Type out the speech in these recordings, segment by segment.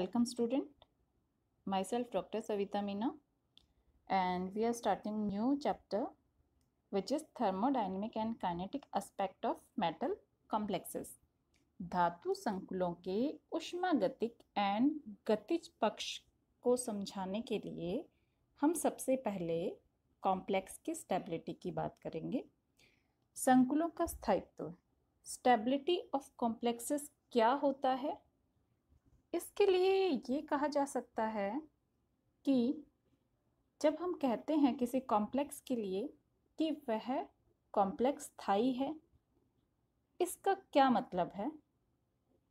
Welcome student, myself Dr. Savita Meena, and we are starting new chapter which is thermodynamic and kinetic aspect of metal complexes. धातु संकुलों के ऊष्मागतिक and गतिज पक्ष को समझाने के लिए हम सबसे पहले कॉम्प्लेक्स की स्टेबिलिटी की बात करेंगे। संकुलों का स्थायित्व, स्टेबिलिटी ऑफ कॉम्प्लेक्सेस क्या होता है? इसके लिए ये कहा जा सकता है कि जब हम कहते हैं किसी कॉम्प्लेक्स के लिए कि वह कॉम्प्लेक्स स्थायी है, इसका क्या मतलब है?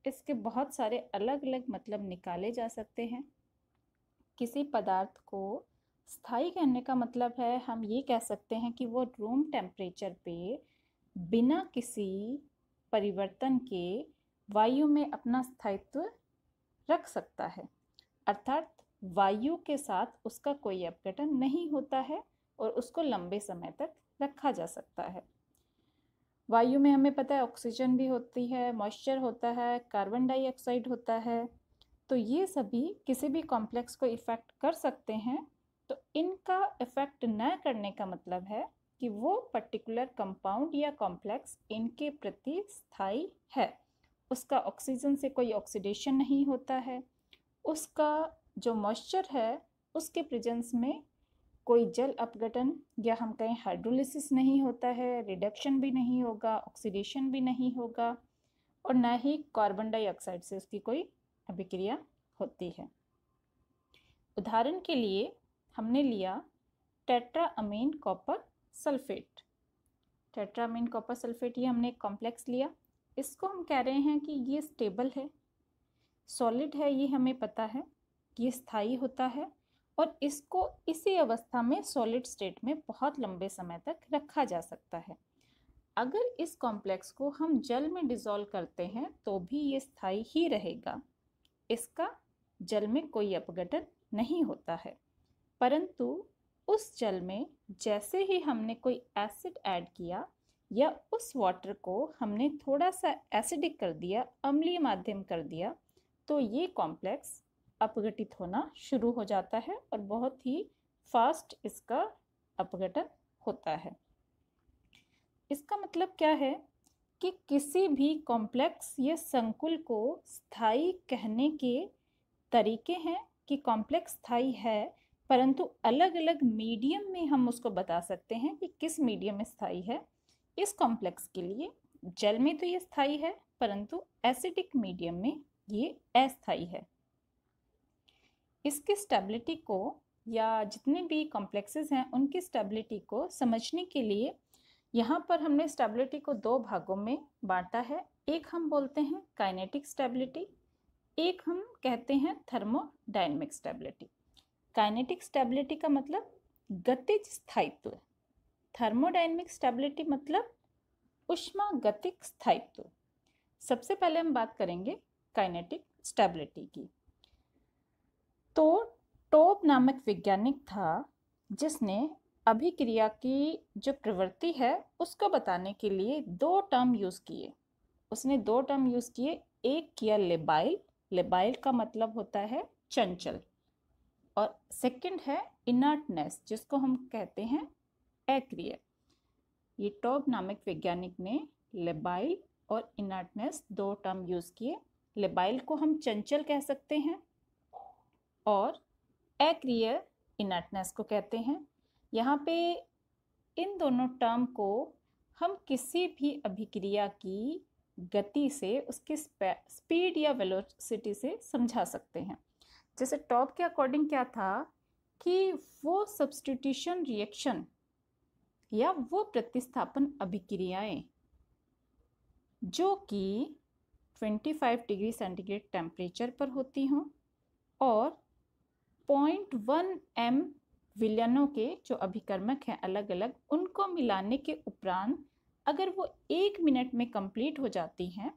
इसके बहुत सारे अलग अलग मतलब निकाले जा सकते हैं। किसी पदार्थ को स्थायी कहने का मतलब है हम ये कह सकते हैं कि वो रूम टेम्परेचर पे बिना किसी परिवर्तन के वायु में अपना स्थायित्व रख सकता है, अर्थात वायु के साथ उसका कोई अपघटन नहीं होता है और उसको लंबे समय तक रखा जा सकता है। वायु में हमें पता है ऑक्सीजन भी होती है, मॉइस्चर होता है, कार्बन डाइऑक्साइड होता है, तो ये सभी किसी भी कॉम्प्लेक्स को इफ़ेक्ट कर सकते हैं। तो इनका इफ़ेक्ट न करने का मतलब है कि वो पर्टिकुलर कंपाउंड या कॉम्प्लेक्स इनके प्रति स्थायी है, उसका ऑक्सीजन से कोई ऑक्सीडेशन नहीं होता है, उसका जो मॉइस्चर है उसके प्रेजेंस में कोई जल अपघटन या हम कहें हाइड्रोलिसिस नहीं होता है, रिडक्शन भी नहीं होगा, ऑक्सीडेशन भी नहीं होगा और ना ही कार्बन डाइऑक्साइड से उसकी कोई अभिक्रिया होती है। उदाहरण के लिए हमने लिया टेट्राअमीन कॉपर सल्फेट। टेट्राअमीन कॉपर सल्फेट ये हमने एक कॉम्प्लेक्स लिया, इसको हम कह रहे हैं कि ये स्टेबल है, सॉलिड है, ये हमें पता है, ये स्थायी होता है और इसको इसी अवस्था में सॉलिड स्टेट में बहुत लंबे समय तक रखा जा सकता है। अगर इस कॉम्प्लेक्स को हम जल में डिसॉल्व करते हैं तो भी ये स्थायी ही रहेगा, इसका जल में कोई अपघटन नहीं होता है। परंतु उस जल में जैसे ही हमने कोई एसिड ऐड किया या उस वाटर को हमने थोड़ा सा एसिडिक कर दिया, अम्लीय माध्यम कर दिया, तो ये कॉम्प्लेक्स अपघटित होना शुरू हो जाता है और बहुत ही फास्ट इसका अपघटन होता है। इसका मतलब क्या है कि किसी भी कॉम्प्लेक्स या संकुल को स्थायी कहने के तरीके हैं कि कॉम्प्लेक्स स्थायी है, परंतु अलग अलग मीडियम में हम उसको बता सकते हैं कि किस मीडियम में स्थायी है। इस कॉम्प्लेक्स के लिए जल में तो ये स्थायी है, परंतु एसिडिक मीडियम में ये अस्थायी है। इसकी स्टेबिलिटी को या जितने भी कॉम्प्लेक्सेस हैं उनकी स्टेबिलिटी को समझने के लिए यहाँ पर हमने स्टेबिलिटी को दो भागों में बांटा है। एक हम बोलते हैं काइनेटिक स्टेबिलिटी, एक हम कहते हैं थर्मोडायनेमिक स्टेबिलिटी। काइनेटिक स्टेबिलिटी का मतलब गतिज स्थायित्व, थर्मोडायनेमिक स्टेबिलिटी मतलब ऊष्मागतिक स्थायित्व। सबसे पहले हम बात करेंगे काइनेटिक स्टेबिलिटी की। तो टोब नामक वैज्ञानिक था जिसने अभिक्रिया की जो प्रवृत्ति है उसको बताने के लिए दो टर्म यूज़ किए। उसने दो टर्म यूज़ किए, एक किया लेबाइल, लेबाइल का मतलब होता है चंचल, और सेकंड है इनर्टनेस जिसको हम कहते हैं अक्रिय। ये टोब नामक वैज्ञानिक ने लेबाइल और इनर्टनेस दो टर्म यूज़ किए। लेबाइल को हम चंचल कह सकते हैं और अक्रिय इनर्टनेस को कहते हैं। यहाँ पे इन दोनों टर्म को हम किसी भी अभिक्रिया की गति से उसकी स्पीड या वेलोसिटी से समझा सकते हैं। जैसे टॉप के अकॉर्डिंग क्या था कि वो सब्स्टिट्यूशन रिएक्शन या वो प्रतिस्थापन अभिक्रियाएं जो कि 25 डिग्री सेंटीग्रेड टेम्परेचर पर होती हों और 0.1 m विलयनों के जो अभिकर्मक हैं अलग अलग, उनको मिलाने के उपरांत अगर वो 1 मिनट में कंप्लीट हो जाती हैं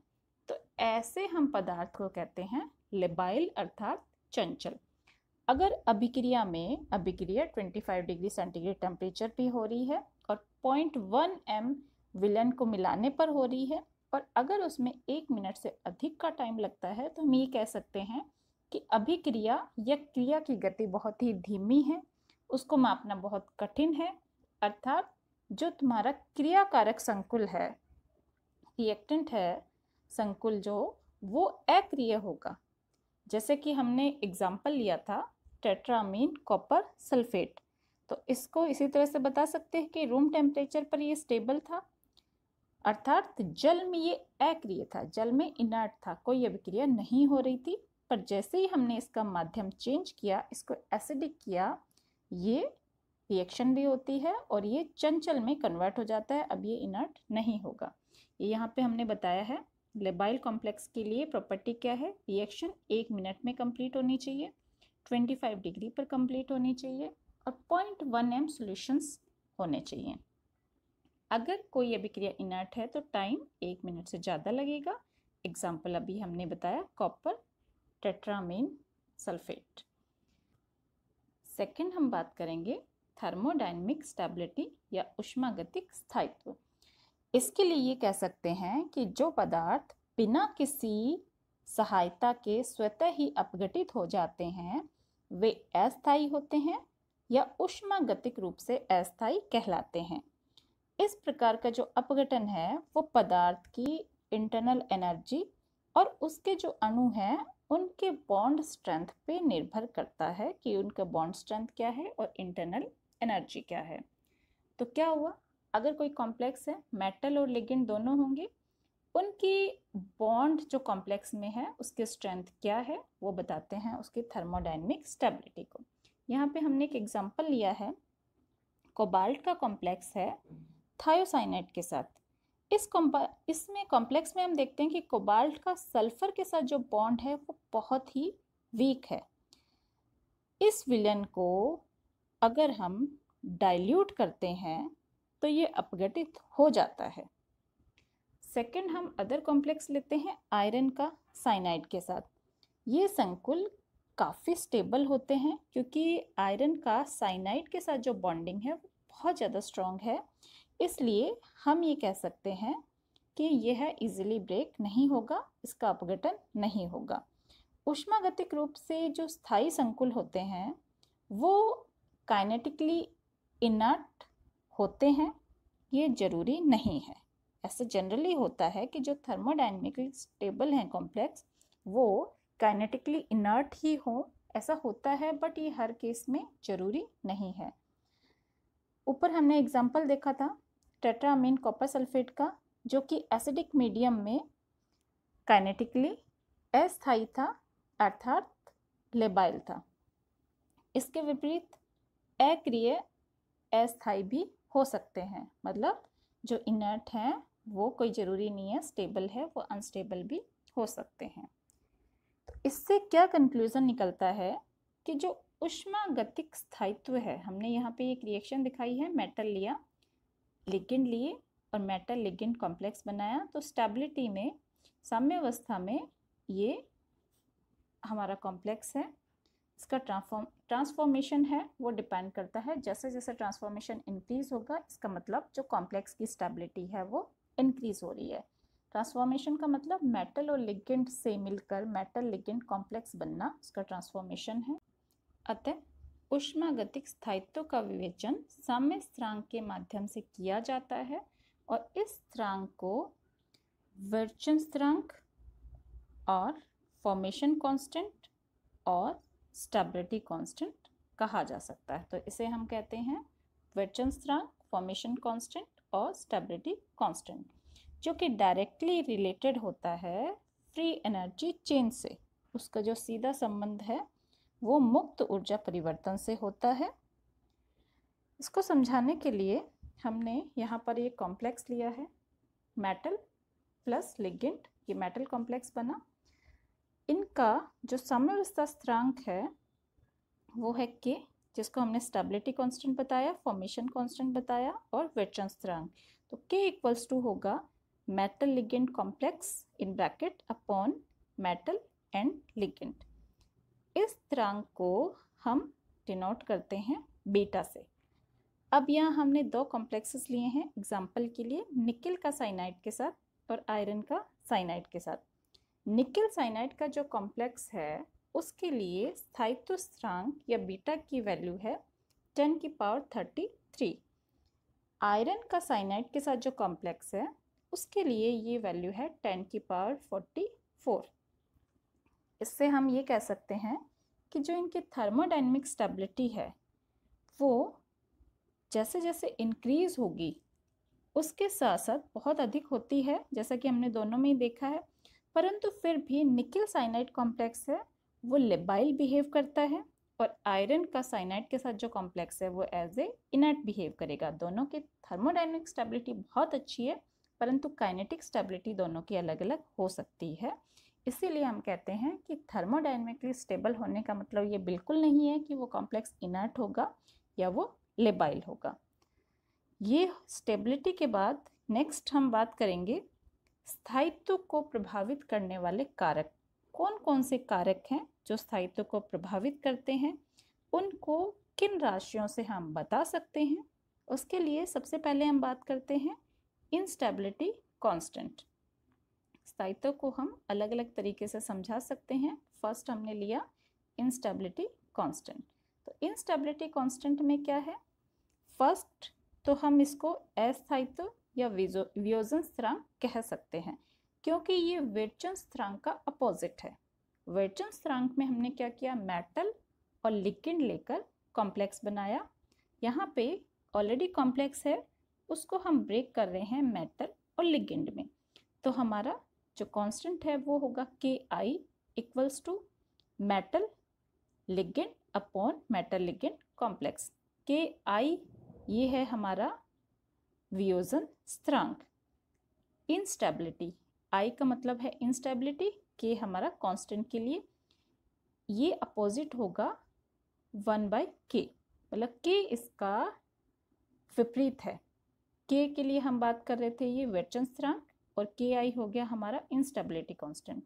तो ऐसे हम पदार्थ को कहते हैं लेबाइल अर्थात चंचल। अगर अभिक्रिया 25 डिग्री सेंटीग्रेड टेम्परेचर पे हो रही है और 0.1 m विलयन को मिलाने पर हो रही है और अगर उसमें 1 मिनट से अधिक का टाइम लगता है तो हम ये कह सकते हैं कि अभिक्रिया या क्रिया की गति बहुत ही धीमी है, उसको मापना बहुत कठिन है, अर्थात जो तुम्हारा क्रियाकारक संकुल है, रिएक्टेंट है संकुल जो, वो अक्रिय होगा। जैसे कि हमने एग्जाम्पल लिया था टेट्रामीन कॉपर सल्फेट, तो इसको इसी तरह से बता सकते हैं कि रूम टेम्परेचर पर ये स्टेबल था, अर्थात जल में ये अक्रिय था, जल में इनर्ट था, कोई अभिक्रिया नहीं हो रही थी। पर जैसे ही हमने इसका माध्यम चेंज किया, इसको एसिडिक किया, ये रिएक्शन भी होती है और ये चंचल में कन्वर्ट हो जाता है। अब ये इनर्ट नहीं होगा। ये यहाँ पे हमने बताया है। लेबाइल कॉम्प्लेक्स के लिए प्रॉपर्टी क्या है? रिएक्शन 1 मिनट में कंप्लीट होनी चाहिए, 25 डिग्री पर कंप्लीट होनी चाहिए और 0.1 m सॉल्यूशंस होने चाहिए। अगर कोई अभिक्रिया इनर्ट है तो टाइम 1 मिनट से ज़्यादा लगेगा। एग्जाम्पल अभी हमने बताया कॉपर टेट्रामीन सल्फेट। सेकंड हम बात करेंगे थर्मोडायनेमिक स्टेबिलिटी या ऊष्मागतिक स्थायित्व। इसके लिए ये कह सकते हैं कि जो पदार्थ बिना किसी सहायता के स्वतः ही अपघटित हो जाते हैं वे अस्थायी होते हैं या ऊष्मागतिक रूप से अस्थायी कहलाते हैं। इस प्रकार का जो अपघटन है वो पदार्थ की इंटरनल एनर्जी और उसके जो अणु हैं उनके बॉन्ड स्ट्रेंथ पे निर्भर करता है कि उनका बॉन्ड स्ट्रेंथ क्या है और इंटरनल एनर्जी क्या है। तो क्या हुआ, अगर कोई कॉम्प्लेक्स है, मेटल और लिगेंड दोनों होंगे, उनकी बॉन्ड जो कॉम्प्लेक्स में है उसके स्ट्रेंथ क्या है वो बताते हैं उसकी थर्मोडायनेमिक स्टेबिलिटी को। यहाँ पे हमने एक एग्जांपल लिया है, कोबाल्ट का कॉम्प्लेक्स है थायोसाइनाइड के साथ। इसमें कॉम्प्लेक्स में हम देखते हैं कि कोबाल्ट का सल्फर के साथ जो बॉन्ड है वो बहुत ही वीक है। इस विलेन को अगर हम डाइल्यूट करते हैं तो ये अपघटित हो जाता है। सेकंड हम अदर कॉम्प्लेक्स लेते हैं आयरन का साइनाइड के साथ। ये संकुल काफ़ी स्टेबल होते हैं क्योंकि आयरन का साइनाइड के साथ जो बॉन्डिंग है वो बहुत ज़्यादा स्ट्रॉन्ग है, इसलिए हम ये कह सकते हैं कि यह इजीली ब्रेक नहीं होगा, इसका अपघटन नहीं होगा। ऊष्मागतिक रूप से जो स्थायी संकुल होते हैं वो काइनेटिकली इनर्ट होते हैं, ये जरूरी नहीं है। ऐसा जनरली होता है कि जो थर्मोडायनेमिकली स्टेबल हैं कॉम्प्लेक्स वो काइनेटिकली इनर्ट ही हो, ऐसा होता है, बट ये हर केस में जरूरी नहीं है। ऊपर हमने एग्जाम्पल देखा था टेट्रामीन कॉपर सल्फेट का, जो कि एसिडिक मीडियम में काइनेटिकली अस्थायी था, अर्थात लेबाइल था। इसके विपरीत अक्रिय अस्थायी भी हो सकते हैं, मतलब जो इनर्ट हैं वो कोई ज़रूरी नहीं है स्टेबल है, वो अनस्टेबल भी हो सकते हैं। तो इससे क्या कंक्लूज़न निकलता है कि जो ऊष्मागतिक स्थायित्व है, हमने यहाँ पे एक रिएक्शन दिखाई है, मेटल लिया, लिगेंड लिए और मेटल लिगेंड कॉम्प्लेक्स बनाया, तो स्टेबिलिटी में साम्यावस्था में ये हमारा कॉम्प्लेक्स है। इसका ट्रांसफॉर्मेशन है वो डिपेंड करता है, जैसे जैसे ट्रांसफॉर्मेशन इंक्रीज होगा इसका मतलब जो कॉम्प्लेक्स की स्टेबिलिटी है वो इंक्रीज हो रही है। ट्रांसफॉर्मेशन का मतलब मेटल और लिगेंड से मिलकर मेटल लिगेंड कॉम्प्लेक्स बनना, उसका ट्रांसफॉर्मेशन है। अतः ऊष्मागतिक स्थायित्व का विवेचन साम्य स्थिरांक के माध्यम से किया जाता है और इस स्थिरांक को विर्चन स्थिरांक और फॉर्मेशन कांस्टेंट और स्टेबिलिटी कांस्टेंट कहा जा सकता है। तो इसे हम कहते हैं विर्चन स्थिरांक, फॉर्मेशन कांस्टेंट और स्टेबिलिटी कांस्टेंट, जो कि डायरेक्टली रिलेटेड होता है फ्री एनर्जी चेंज से। उसका जो सीधा संबंध है वो मुक्त ऊर्जा परिवर्तन से होता है। इसको समझाने के लिए हमने यहाँ पर एक कॉम्प्लेक्स लिया है, मेटल प्लस लिगेंड, ये मेटल कॉम्प्लेक्स बना। इनका जो साम्यावस्था स्थिरांक है वो है के, जिसको हमने स्टेबिलिटी कांस्टेंट बताया, फॉर्मेशन कांस्टेंट बताया और विर्चन स्थिरांक। तो के इक्वल्स टू होगा metal ligand complex in bracket upon metal and ligand. इस स्थिरांक को हम डिनोट करते हैं बीटा से। अब यहाँ हमने दो कॉम्प्लेक्सेस लिए हैं एग्जाम्पल के लिए, निकेल का साइनाइड के साथ और आयरन का साइनाइड के साथ। निकेल साइनाइड का जो कॉम्प्लेक्स है उसके लिए स्थायित्व स्थिरांक या बीटा की वैल्यू है 10⁻33। आयरन का साइनाइड के साथ जो कॉम्प्लेक्स है उसके लिए ये वैल्यू है 10⁻44। इससे हम ये कह सकते हैं कि जो इनकी थर्मोडायनेमिक स्टेबिलिटी है वो जैसे जैसे इंक्रीज होगी उसके साथ साथ बहुत अधिक होती है, जैसा कि हमने दोनों में ही देखा है। परंतु फिर भी निकेल साइनाइड कॉम्प्लेक्स है वो लेबाइल बिहेव करता है और आयरन का साइनाइड के साथ जो कॉम्प्लेक्स है वो एज ए इनर्ट बिहेव करेगा। दोनों की थर्मोडायनेमिक स्टेबिलिटी बहुत अच्छी है, परंतु काइनेटिक स्टेबिलिटी दोनों की अलग अलग हो सकती है। इसीलिए हम कहते हैं कि थर्मोडायनेमिकली स्टेबल होने का मतलब ये बिल्कुल नहीं है कि वो कॉम्प्लेक्स इनर्ट होगा या वो लेबाइल होगा। ये स्टेबिलिटी के बाद नेक्स्ट हम बात करेंगे स्थायित्व को प्रभावित करने वाले कारक। कौन कौन से कारक हैं जो स्थायित्व को प्रभावित करते हैं, उनको किन राशियों से हम बता सकते हैं। उसके लिए सबसे पहले हम बात करते हैं इंस्टेबिलिटी कांस्टेंट। स्थायित्व को हम अलग अलग तरीके से समझा सकते हैं। फर्स्ट हमने लिया इंस्टेबिलिटी कांस्टेंट। तो इंस्टेबिलिटी कांस्टेंट में क्या है, फर्स्ट तो हम इसको अस्थायित्व या वियोजन स्थिरांक कह सकते हैं, क्योंकि ये विर्चन स्थिरांक का अपोजिट है। विर्चन स्थिरांक में हमने क्या किया, मेटल और लिगेंड लेकर कॉम्प्लेक्स बनाया। यहाँ पे ऑलरेडी कॉम्प्लेक्स है, उसको हम ब्रेक कर रहे हैं मेटल और लिगेंड में। तो हमारा जो कांस्टेंट है वो होगा Ki equals to metal ligand upon metal ligand complex. Ki ये है हमारा वियोजन स्थिरांक। इंस्टेबिलिटी, I का मतलब है इंस्टेबिलिटी, K हमारा कांस्टेंट के लिए, ये अपोजिट होगा 1/K, मतलब K इसका विपरीत है। K के लिए हम बात कर रहे थे ये विर्चन स्थिरांक और Ki हो गया हमारा इंस्टेबिलिटी कांस्टेंट।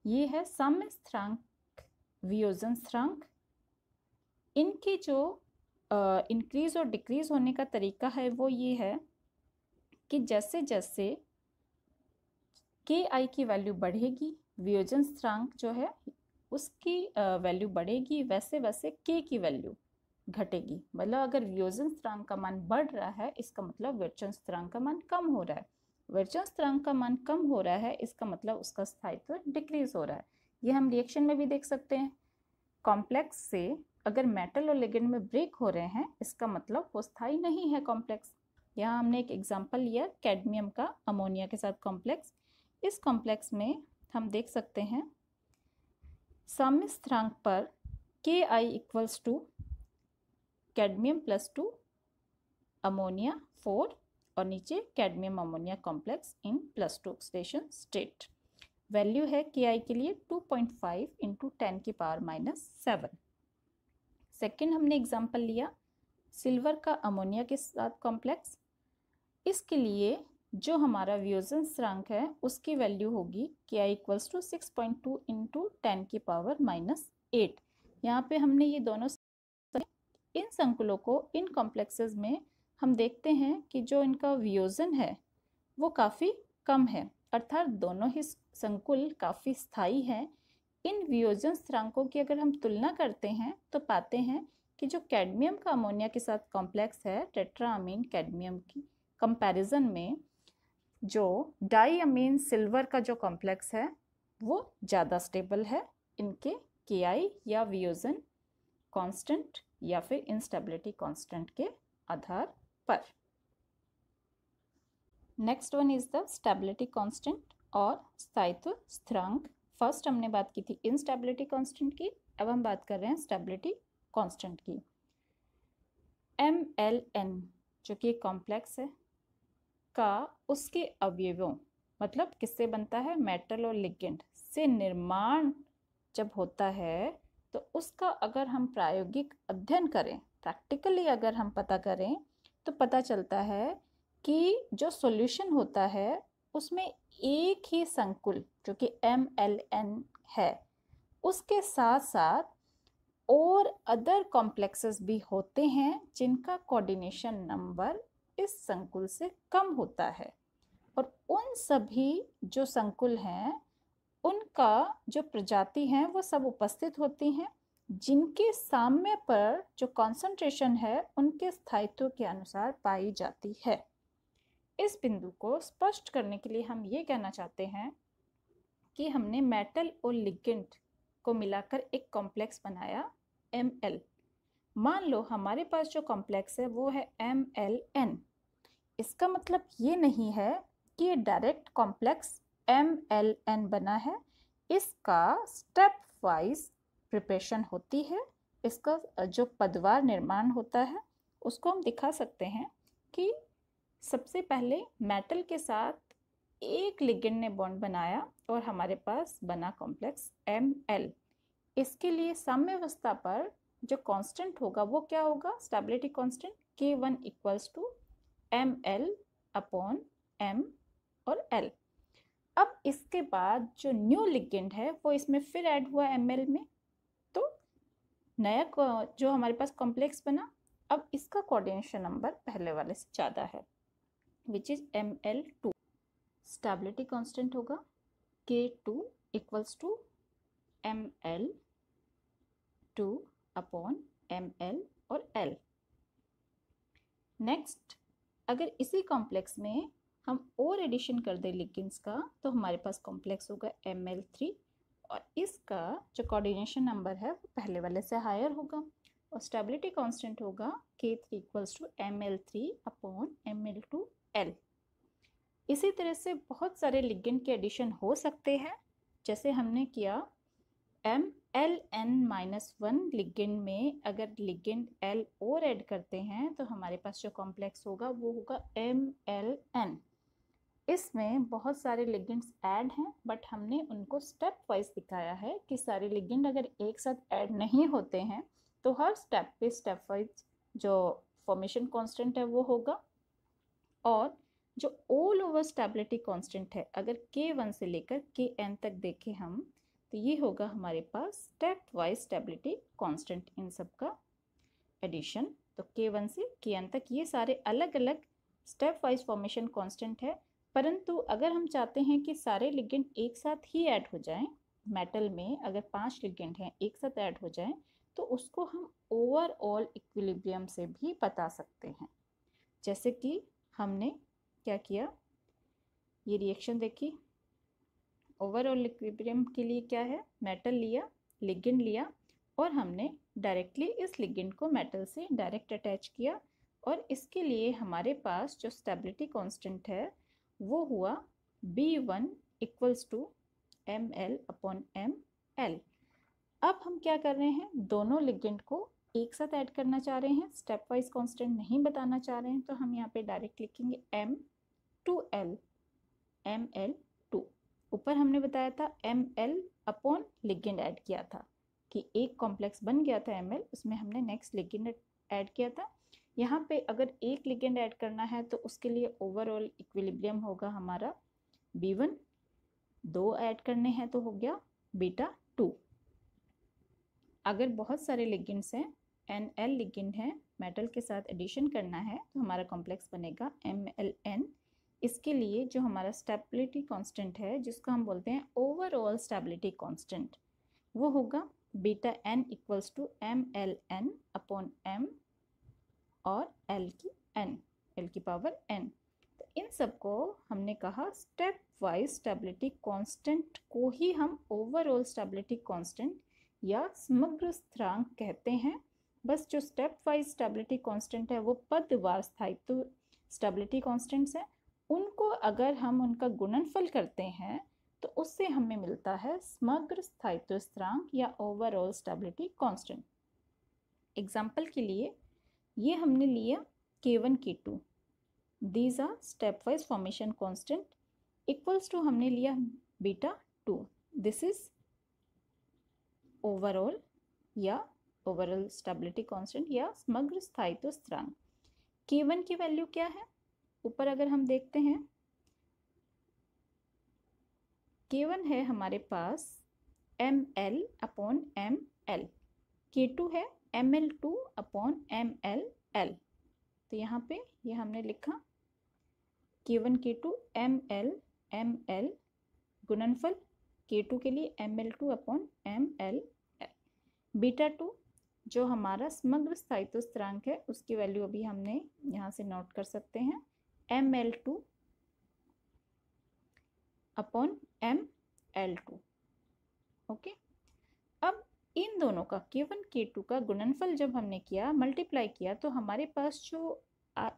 ये है साम्य स्थिरांक, वियोजन स्थिरांक। इनकी जो इंक्रीज और डिक्रीज होने का तरीका है वो ये है कि जैसे जैसे Ki की वैल्यू बढ़ेगी, वियोजन स्थिरांक जो है उसकी वैल्यू बढ़ेगी, वैसे वैसे K की वैल्यू घटेगी। मतलब अगर वियोजन स्थिरांक का मान बढ़ रहा है इसका मतलब विर्चन स्थिरांक का मान कम हो रहा है। विर्चन स्थिरांक का मान कम हो रहा है इसका मतलब उसका स्थायित्व डिक्रीज हो रहा है। ये हम रिएक्शन में भी देख सकते हैं। कॉम्प्लेक्स से अगर मेटल और लिगेंड में ब्रेक हो रहे हैं इसका मतलब वो स्थायी नहीं है कॉम्प्लेक्स। यहाँ हमने एक एग्जांपल लिया कैडमियम का अमोनिया के साथ कॉम्प्लेक्स। इस कॉम्प्लेक्स में हम देख सकते हैं साम्य स्थिरांक पर Ki equals to cadmium +2 ammonia 4 और नीचे cadmium ammonia complex in +2 oxidation state. Value है Ki के लिए 2.5 × 10⁻⁻7। सेकेंड हमने एग्जाम्पल लिया सिल्वर का अमोनिया के साथ कॉम्प्लेक्स। इसके लिए जो हमारा वियोजन स्थिरांक है उसकी वैल्यू होगी Ki इक्वल्स टू 6.2 × 10⁻⁸। यहाँ पे हमने ये दोनों इन संकुलों को इन कॉम्प्लेक्सेस में हम देखते हैं कि जो इनका वियोजन है वो काफ़ी कम है, अर्थात दोनों ही संकुल काफ़ी स्थायी हैं। इन वियोजन स्थिरांकों की अगर हम तुलना करते हैं तो पाते हैं कि जो कैडमियम का अमोनिया के साथ कॉम्प्लेक्स है टेट्राअमीन कैडमियम की कंपैरिजन में जो डाईअमीन सिल्वर का जो कॉम्प्लेक्स है वो ज़्यादा स्टेबल है इनके Ki या वियोजन कांस्टेंट या फिर इंस्टेबिलिटी कांस्टेंट के आधार पर। Next one is the stability constant और स्थायित्व स्थिरांक। फर्स्ट हमने बात की थी इंस्टेबिलिटी कांस्टेंट की, अब हम बात कर रहे हैं स्टेबिलिटी कांस्टेंट की। MLN जो कि कॉम्प्लेक्स है का उसके अवयवों मतलब किससे बनता है, मेटल और लिगेंड से निर्माण जब होता है तो उसका अगर हम प्रायोगिक अध्ययन करें, प्रैक्टिकली अगर हम पता करें तो पता चलता है कि जो सॉल्यूशन होता है उसमें एक ही संकुल जो कि MLN है उसके साथ साथ और अदर कॉम्प्लेक्सेस भी होते हैं जिनका कोऑर्डिनेशन नंबर इस संकुल से कम होता है। और उन सभी जो संकुल हैं उनका जो प्रजाति हैं वो सब उपस्थित होती हैं, जिनके साम्य पर जो कॉन्सेंट्रेशन है उनके स्थायित्व के अनुसार पाई जाती है। इस बिंदु को स्पष्ट करने के लिए हम ये कहना चाहते हैं कि हमने मेटल और लिगेंड को मिलाकर एक कॉम्प्लेक्स बनाया Ml। मान लो हमारे पास जो कॉम्प्लेक्स है वो है MlN। इसका मतलब ये नहीं है कि ये डायरेक्ट कॉम्प्लेक्स MlN बना है, इसका स्टेप वाइज प्रिपरेशन होती है। इसका जो पदवार निर्माण होता है उसको हम दिखा सकते हैं कि सबसे पहले मेटल के साथ एक लिगेंड ने बॉन्ड बनाया और हमारे पास बना कॉम्प्लेक्स Ml। इसके लिए साम्यावस्था पर जो कांस्टेंट होगा वो क्या होगा, stability constant K1 equals to Ml upon M और L। अब इसके बाद जो न्यू लिगेंड है वो इसमें फिर ऐड हुआ Ml में, तो नया जो हमारे पास कॉम्प्लेक्स बना, अब इसका कोऑर्डिनेशन नंबर पहले वाले से ज़्यादा है, which is Ml2। Stability constant होगा K2 equals to Ml2 upon Ml और L। नेक्स्ट, अगर इसी कॉम्प्लेक्स में हम और एडिशन कर दें लिगेंड्स का तो हमारे पास कॉम्प्लेक्स होगा Ml3 और इसका जो कोऑर्डिनेशन नंबर है वो पहले वाले से हायर होगा और स्टेबिलिटी कांस्टेंट होगा K3 equals to Ml3 upon Ml2L। इसी तरह से बहुत सारे लिगेंड के एडिशन हो सकते हैं, जैसे हमने किया MlN-1 लिगेंड में अगर लिगेंड L और ऐड करते हैं तो हमारे पास जो कॉम्प्लेक्स होगा वो होगा MlN। इसमें बहुत सारे लिगेंड्स ऐड हैं बट हमने उनको स्टेप वाइज दिखाया है कि सारे लिगेंड अगर एक साथ ऐड नहीं होते हैं तो हर स्टेप पे स्टेप वाइज जो फॉर्मेशन कांस्टेंट है वो होगा। और जो ऑल ओवर स्टेबिलिटी कांस्टेंट है, अगर K1 से लेकर Kn तक देखें हम तो ये होगा हमारे पास स्टेप वाइज स्टेबिलिटी कांस्टेंट इन सब का एडिशन। तो K1 से Kn तक ये सारे अलग अलग स्टेप वाइज फॉर्मेशन कांस्टेंट है, परंतु अगर हम चाहते हैं कि सारे लिगेंड एक साथ ही ऐड हो जाएं, मेटल में अगर 5 लिगेंड हैं एक साथ ऐड हो जाएं तो उसको हम ओवरऑल इक्विलिब्रियम से भी बता सकते हैं। जैसे कि हमने क्या किया, ये रिएक्शन देखी, ओवरऑल इक्विलिब्रियम के लिए क्या है, मेटल लिया, लिगेंड लिया और हमने डायरेक्टली इस लिगेंड को मेटल से डायरेक्ट अटैच किया और इसके लिए हमारे पास जो स्टेबिलिटी कांस्टेंट है वो हुआ B1 equals to Ml upon Ml। अब हम क्या कर रहे हैं, दोनों लिगेंड को एक साथ ऐड करना चाह रहे हैं, स्टेप वाइज कांस्टेंट नहीं बताना चाह रहे हैं, तो हम यहाँ पे डायरेक्ट लिखेंगे M2L Ml2। ऊपर हमने बताया था Ml अपॉन लिगेंड ऐड किया था कि एक कॉम्प्लेक्स बन गया था Ml, उसमें हमने नेक्स्ट लिगेंड ऐड किया था। यहाँ पे अगर एक लिगेंड ऐड करना है तो उसके लिए ओवरऑल इक्विलिब्रियम होगा हमारा B1, 2 ऐड करने हैं तो हो गया β2। अगर बहुत सारे लिगेंड्स हैं, Nl लिगेंड है, मेटल के साथ एडिशन करना है तो हमारा कॉम्प्लेक्स बनेगा MlN। इसके लिए जो हमारा स्टेबिलिटी कांस्टेंट है जिसको हम बोलते हैं ओवरऑल स्टेबिलिटी कांस्टेंट, वो होगा βN equals to MlN upon M और L की पावर N। तो इन सबको हमने कहा स्टेप वाइज स्टेबिलिटी कांस्टेंट को ही हम ओवरऑल स्टेबिलिटी कांस्टेंट या समग्र स्थिरांक कहते हैं। बस जो स्टेप वाइज स्टेबिलिटी कांस्टेंट है वो पदवार स्थायित्व स्टेबिलिटी कांस्टेंट्स हैं, उनको अगर हम उनका गुणनफल करते हैं तो उससे हमें मिलता है समग्र स्थायित्व स्थिरांक या ओवरऑल स्टेबिलिटी कांस्टेंट। एग्जाम्पल के लिए ये हमने लिया K1 K2, these are stepwise formation constant equals to हमने लिया β2, दिस इज ओवरऑल या ओवरऑल स्टेबिलिटी कांस्टेंट या समग्र स्थायित्व स्थिरांक। K1 की वैल्यू क्या है, ऊपर अगर हम देखते हैं K1 है हमारे पास Ml अपॉन Ml, K2 है Ml2 अपॉन MlL। तो यहाँ पे ये हमने लिखा K1 K2 Ml Ml गुणनफल K2 के लिए Ml2/Ml। β2 जो हमारा समग्र स्थायित्व स्थिरांक है उसकी वैल्यू अभी हमने यहाँ से नोट कर सकते हैं, Ml2/Ml2। ओके, अब इन दोनों का K1 K2 का गुणनफल जब हमने किया, मल्टीप्लाई किया, तो हमारे पास जो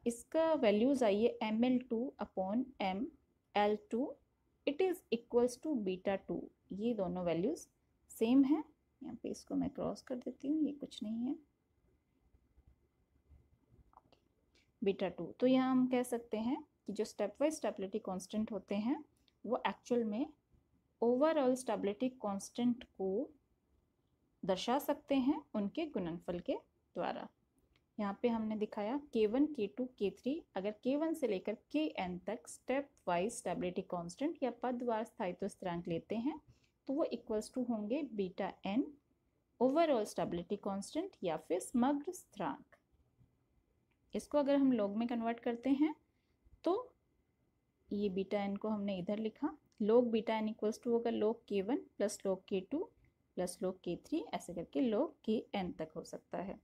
इसका वैल्यूज आई है Ml2/Ml2, it is equals to β2। ये दोनों वैल्यूज सेम है। यहाँ पे इसको मैं क्रॉस कर देती हूँ, ये कुछ नहीं है, β2। तो यहाँ हम कह सकते हैं कि जो स्टेप वाइज स्टेबिलिटी कांस्टेंट होते हैं वो एक्चुअल में ओवरऑल स्टेबिलिटी कांस्टेंट को दर्शा सकते हैं उनके गुणनफल के द्वारा। यहाँ पे हमने दिखाया K1 K2 K3, अगर K1 से लेकर Kn तक स्टेप वाइज स्टेबिलिटी कांस्टेंट या पदवार स्थायित्व स्थिरांक लेते हैं तो वो इक्वल्स टू होंगे βn ओवरऑल स्टेबिलिटी कांस्टेंट या फिर समग्र स्थिरांक। इसको अगर हम लॉग में कन्वर्ट करते हैं तो ये βn को हमने इधर लिखा, log βn इक्वल्स टू होगा log K1 plus log K2 plus log K3, ऐसे करके log Kn तक हो सकता है।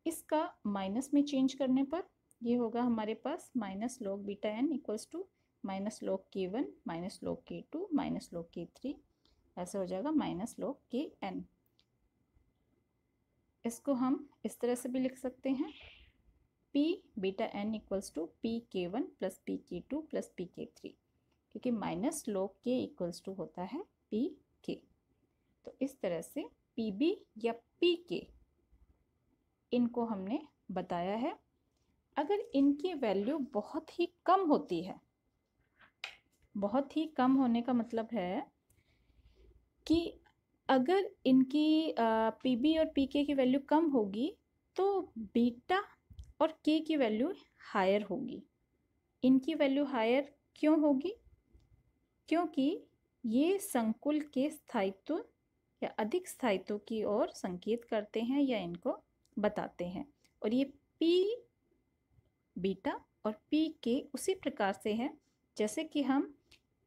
इसका माइनस में चेंज करने पर ये होगा हमारे पास minus log βn equals to minus log K1 minus log K2 minus log K3, ऐसे हो जाएगा माइनस log Kn। इसको हम इस तरह से भी लिख सकते हैं, P βn equals to PK1 plus PK2 plus PK3, क्योंकि minus log K equals to होता है PK। तो इस तरह से PB या PK इनको हमने बताया है। अगर इनकी वैल्यू बहुत ही कम होती है, बहुत ही कम होने का मतलब है कि अगर इनकी PB और PK की वैल्यू कम होगी तो बीटा और K की वैल्यू हायर होगी। इनकी वैल्यू हायर क्यों होगी? क्योंकि ये संकुल के स्थायित्व या अधिक स्थायित्व की ओर संकेत करते हैं या इनको बताते हैं। और ये P बीटा और PK उसी प्रकार से है जैसे कि हम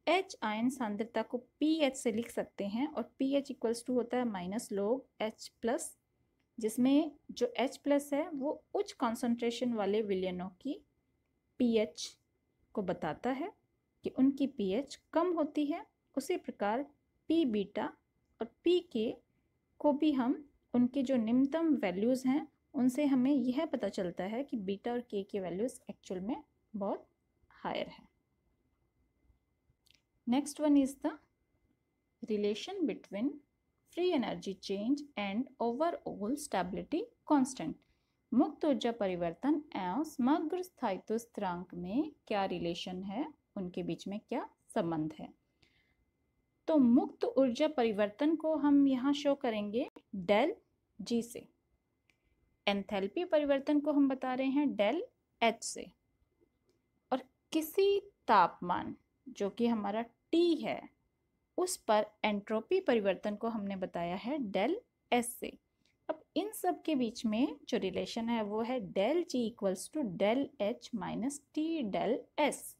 H आयन सांद्रता को PH से लिख सकते हैं, और PH इक्वल्स टू होता है माइनस log H प्लस, जिसमें जो H प्लस है वो उच्च कॉन्सेंट्रेशन वाले विलयनों की pH को बताता है कि उनकी pH कम होती है। उसी प्रकार P बीटा और PK को भी हम उनके जो निम्नतम वैल्यूज़ हैं उनसे हमें यह पता चलता है कि बीटा और K की वैल्यूज़ एक्चुअल में बहुत हायर है। Next one is the relation between free energy change and overall stability constant. मुक्त ऊर्जा परिवर्तन एवं समग्र स्थायित्व स्थिरांक में क्या रिलेशन है, उनके बीच में क्या संबंध है? तो मुक्त ऊर्जा परिवर्तन को हम यहाँ शो करेंगे डेल G से, एंथैल्पी परिवर्तन को हम बता रहे हैं डेल H से, और किसी तापमान जो कि हमारा T है उस पर एंट्रोपी परिवर्तन को हमने बताया है डेल S से। अब इन सब के बीच में जो रिलेशन है वो है del G equals to del H minus T del S।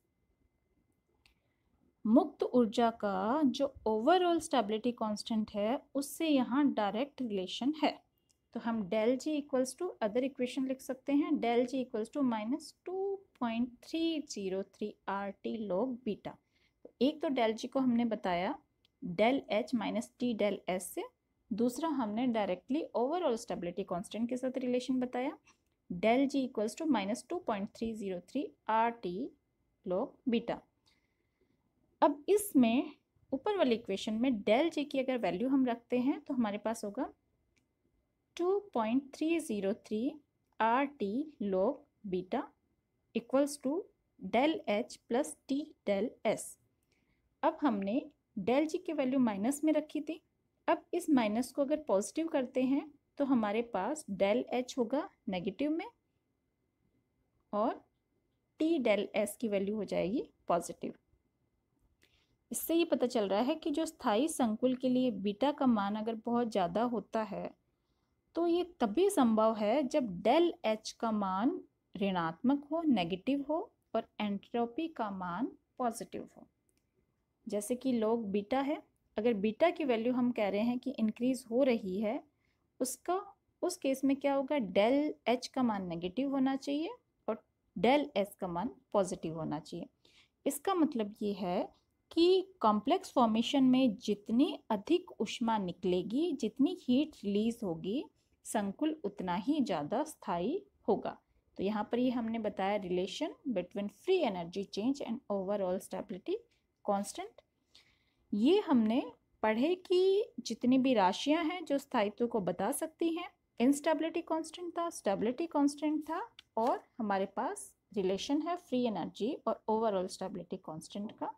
मुक्त ऊर्जा का जो ओवरऑल स्टेबिलिटी कांस्टेंट है उससे यहाँ डायरेक्ट रिलेशन है, तो हम del G equals to other equation लिख सकते हैं, del G equals to minus 2.303 RT log beta. एक तो डेल G को हमने बताया del H minus T del S से, दूसरा हमने डायरेक्टली ओवरऑल स्टेबिलिटी कांस्टेंट के साथ रिलेशन बताया del G equals to minus 2.303 RT log beta. अब इसमें ऊपर वाले इक्वेशन में डेल G की अगर वैल्यू हम रखते हैं तो हमारे पास होगा 2.303 RT log beta equals to del H plus T del S। अब हमने डेल G की वैल्यू माइनस में रखी थी, अब इस माइनस को अगर पॉजिटिव करते हैं तो हमारे पास डेल H होगा नेगेटिव में और T डेल S की वैल्यू हो जाएगी पॉजिटिव। इससे ये पता चल रहा है कि जो स्थायी संकुल के लिए बीटा का मान अगर बहुत ज़्यादा होता है तो ये तभी संभव है जब डेल H का मान ऋणात्मक हो, नेगेटिव हो, और एंट्रोपी का मान पॉजिटिव हो। जैसे कि log बीटा है अगर बीटा की वैल्यू हम कह रहे हैं कि इंक्रीज हो रही है, उस केस में क्या होगा, डेल एच का मान नेगेटिव होना चाहिए और डेल एस का मान पॉजिटिव होना चाहिए। इसका मतलब ये है कि कॉम्प्लेक्स फॉर्मेशन में जितनी अधिक ऊष्मा निकलेगी, जितनी हीट रिलीज होगी, संकुल उतना ही ज़्यादा स्थायी होगा। तो यहाँ पर ये हमने बताया relation between free energy change and overall stability constant. ये हमने पढ़े कि जितनी भी राशियां हैं जो स्थायित्व को बता सकती हैं, इनस्टेबिलिटी कांस्टेंट था, स्टेबिलिटी कांस्टेंट था, और हमारे पास रिलेशन है फ्री एनर्जी और ओवरऑल स्टेबिलिटी कांस्टेंट का।